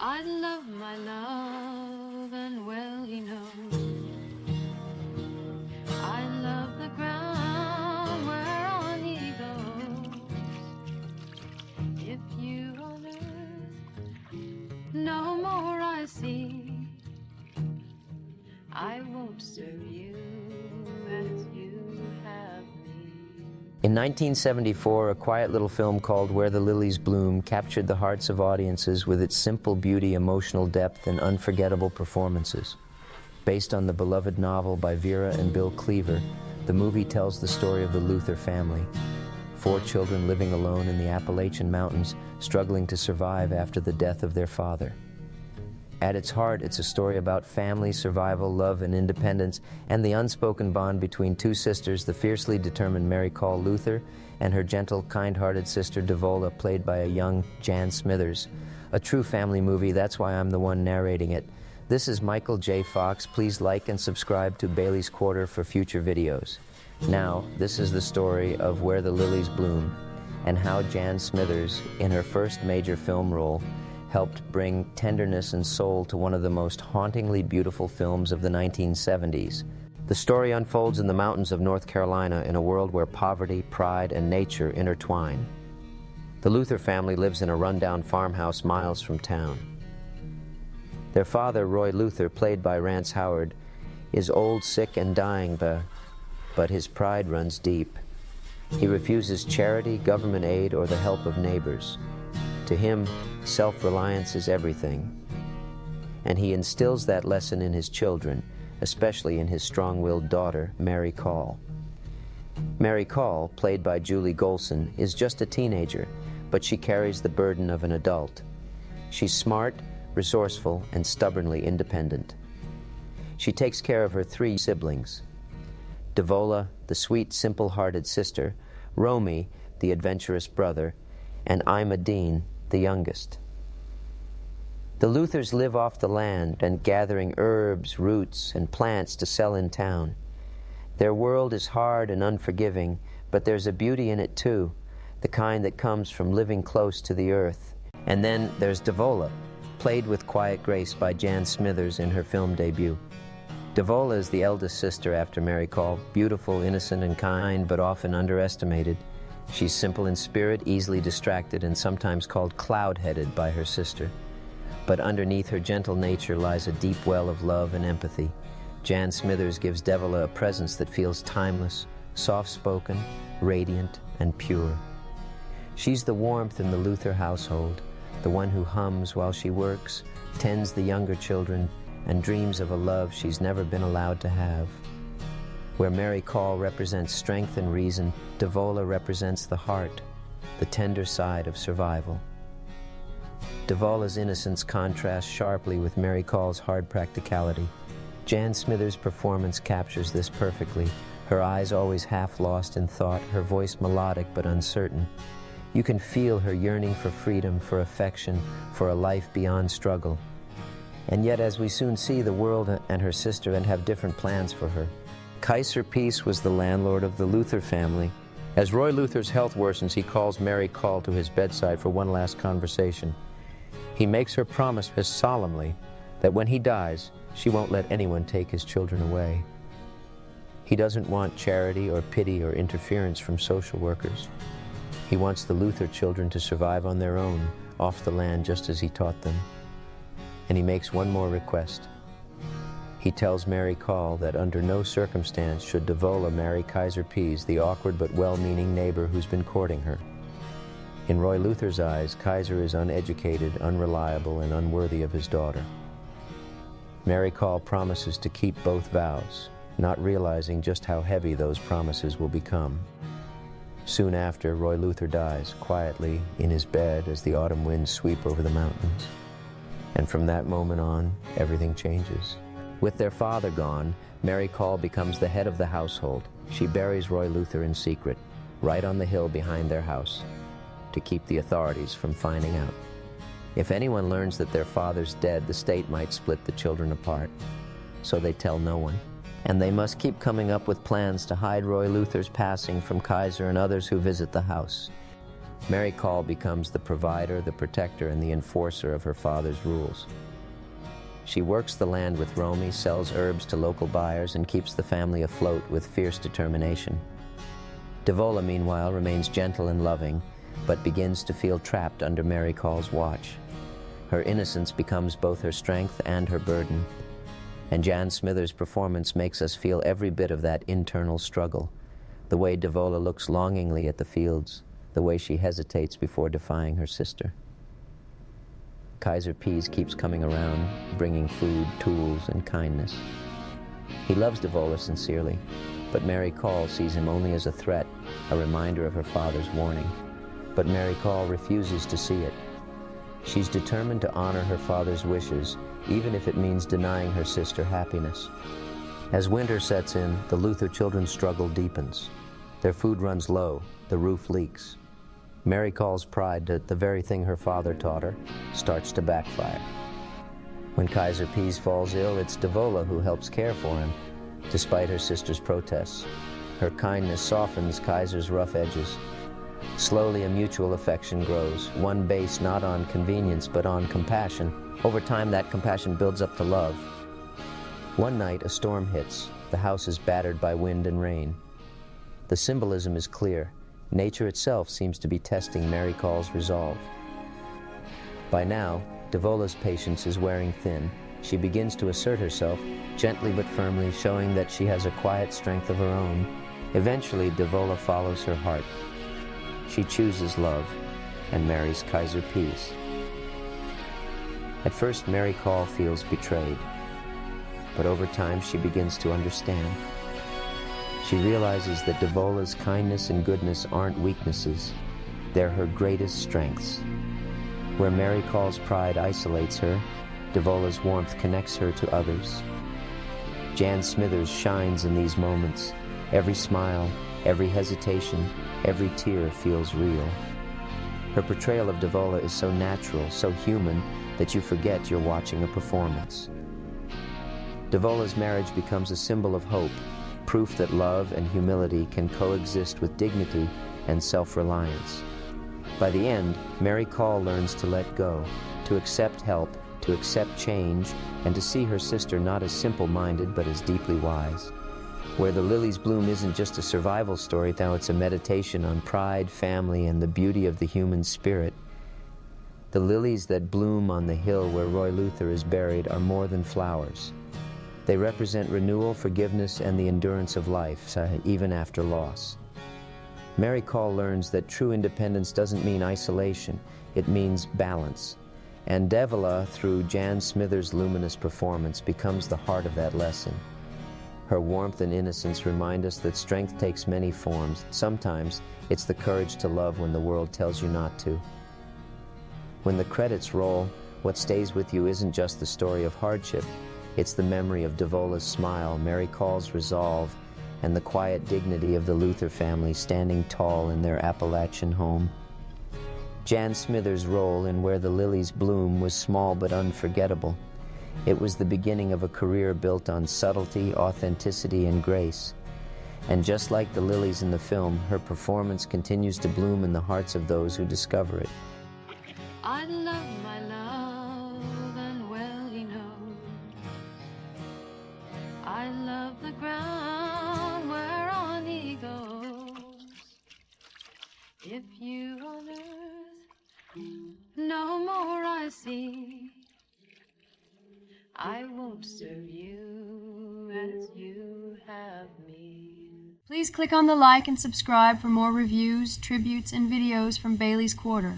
I love my love, and well he knows. I love the ground whereon he goes. If you on earth no more I see, I won't serve you as you have me. In 1974, a quiet little film called Where the Lilies Bloom captured the hearts of audiences with its simple beauty, emotional depth, and unforgettable performances. Based on the beloved novel by Vera and Bill Cleaver, the movie tells the story of the Luther family. 4 children living alone in the Appalachian Mountains, struggling to survive after the death of their father. At its heart, it's a story about family, survival, love, and independence, and the unspoken bond between 2 sisters, the fiercely determined Mary Call Luther and her gentle, kind-hearted sister Devola, played by a young Jan Smithers. A true family movie, that's why I'm the one narrating it. This is Michael J. Fox. Please like and subscribe to Bailey's Quarter for future videos. Now, this is the story of Where the Lilies Bloom, and how Jan Smithers, in her first major film role, helped bring tenderness and soul to one of the most hauntingly beautiful films of the 1970s. The story unfolds in the mountains of North Carolina in a world where poverty, pride, and nature intertwine. The Luther family lives in a rundown farmhouse miles from town. Their father, Roy Luther, played by Rance Howard, is old, sick, and dying, but his pride runs deep. He refuses charity, government aid, or the help of neighbors. To him, self-reliance is everything. And he instills that lesson in his children, especially in his strong-willed daughter, Mary Call. Mary Call, played by Julie Golson, is just a teenager, but she carries the burden of an adult. She's smart, resourceful, and stubbornly independent. She takes care of her 3 siblings: Devola, the sweet, simple-hearted sister; Romy, the adventurous brother; and Ima Dean, the youngest. The Luthers live off the land and gathering herbs, roots, and plants to sell in town. Their world is hard and unforgiving, but there's a beauty in it too, the kind that comes from living close to the earth. And then there's Devola, played with quiet grace by Jan Smithers in her film debut. Devola is the eldest sister after Mary Call, beautiful, innocent, and kind, but often underestimated. She's simple in spirit, easily distracted, and sometimes called cloud-headed by her sister. But underneath her gentle nature lies a deep well of love and empathy. Jan Smithers gives Devola a presence that feels timeless, soft-spoken, radiant, and pure. She's the warmth in the Luther household, the one who hums while she works, tends the younger children, and dreams of a love she's never been allowed to have. Where Mary Call represents strength and reason, Devola represents the heart, the tender side of survival. Devola's innocence contrasts sharply with Mary Call's hard practicality. Jan Smithers' performance captures this perfectly, her eyes always half lost in thought, her voice melodic but uncertain. You can feel her yearning for freedom, for affection, for a life beyond struggle. And yet, as we soon see, the world and her sister have different plans for her. Kiser Pease was the landlord of the Luther family. As Roy Luther's health worsens, he calls Mary Call to his bedside for one last conversation. He makes her promise as solemnly that when he dies, she won't let anyone take his children away. He doesn't want charity or pity or interference from social workers. He wants the Luther children to survive on their own, off the land just as he taught them. And he makes one more request. He tells Mary Call that under no circumstance should Devola marry Kiser Pease, the awkward but well-meaning neighbor who's been courting her. In Roy Luther's eyes, Kiser is uneducated, unreliable, and unworthy of his daughter. Mary Call promises to keep both vows, not realizing just how heavy those promises will become. Soon after, Roy Luther dies, quietly, in his bed as the autumn winds sweep over the mountains. And from that moment on, everything changes. With their father gone, Mary Call becomes the head of the household. She buries Roy Luther in secret, right on the hill behind their house, to keep the authorities from finding out. If anyone learns that their father's dead, the state might split the children apart. So they tell no one. And they must keep coming up with plans to hide Roy Luther's passing from Kiser and others who visit the house. Mary Call becomes the provider, the protector, and the enforcer of her father's rules. She works the land with Romy, sells herbs to local buyers, and keeps the family afloat with fierce determination. Devola, meanwhile, remains gentle and loving, but begins to feel trapped under Mary Call's watch. Her innocence becomes both her strength and her burden. And Jan Smithers' performance makes us feel every bit of that internal struggle. The way Devola looks longingly at the fields, the way she hesitates before defying her sister. Kiser Pease keeps coming around, bringing food, tools, and kindness. He loves Devola sincerely, but Mary Call sees him only as a threat, a reminder of her father's warning. But Mary Call refuses to see it. She's determined to honor her father's wishes, even if it means denying her sister happiness. As winter sets in, the Luther children's struggle deepens. Their food runs low, the roof leaks. Mary Call's pride that the very thing her father taught her starts to backfire. When Kiser Pease falls ill, it's Devola who helps care for him, despite her sister's protests. Her kindness softens Kiser's rough edges. Slowly, a mutual affection grows, one based not on convenience but on compassion. Over time, that compassion builds up to love. One night, a storm hits. The house is battered by wind and rain. The symbolism is clear. Nature itself seems to be testing Mary Call's resolve. By now, Devola's patience is wearing thin. She begins to assert herself, gently but firmly, showing that she has a quiet strength of her own. Eventually, Devola follows her heart. She chooses love and marries Kiser Pease. At first, Mary Call feels betrayed, but over time she begins to understand. She realizes that Devola's kindness and goodness aren't weaknesses, they're her greatest strengths. Where Mary Call's pride isolates her, Devola's warmth connects her to others. Jan Smithers shines in these moments. Every smile, every hesitation, every tear feels real. Her portrayal of Devola is so natural, so human, that you forget you're watching a performance. Devola's marriage becomes a symbol of hope, proof that love and humility can coexist with dignity and self-reliance. By the end, Mary Call learns to let go, to accept help, to accept change, and to see her sister not as simple-minded but as deeply wise. Where the Lilies Bloom isn't just a survival story, now it's a meditation on pride, family, and the beauty of the human spirit. The lilies that bloom on the hill where Roy Luther is buried are more than flowers. They represent renewal, forgiveness, and the endurance of life, even after loss. Mary Call learns that true independence doesn't mean isolation, it means balance. And Devola, through Jan Smithers' luminous performance, becomes the heart of that lesson. Her warmth and innocence remind us that strength takes many forms. Sometimes it's the courage to love when the world tells you not to. When the credits roll, what stays with you isn't just the story of hardship. It's the memory of Devola's smile, Mary Call's resolve, and the quiet dignity of the Luther family standing tall in their Appalachian home. Jan Smithers' role in Where the Lilies Bloom was small but unforgettable. It was the beginning of a career built on subtlety, authenticity, and grace. And just like the lilies in the film, her performance continues to bloom in the hearts of those who discover it. I love my love, and well he knows. I love the ground whereon he goes. If you on earth no more I see, I won't serve you as you have me. Please click on the like and subscribe for more reviews, tributes, and videos from Bailey's Quarter.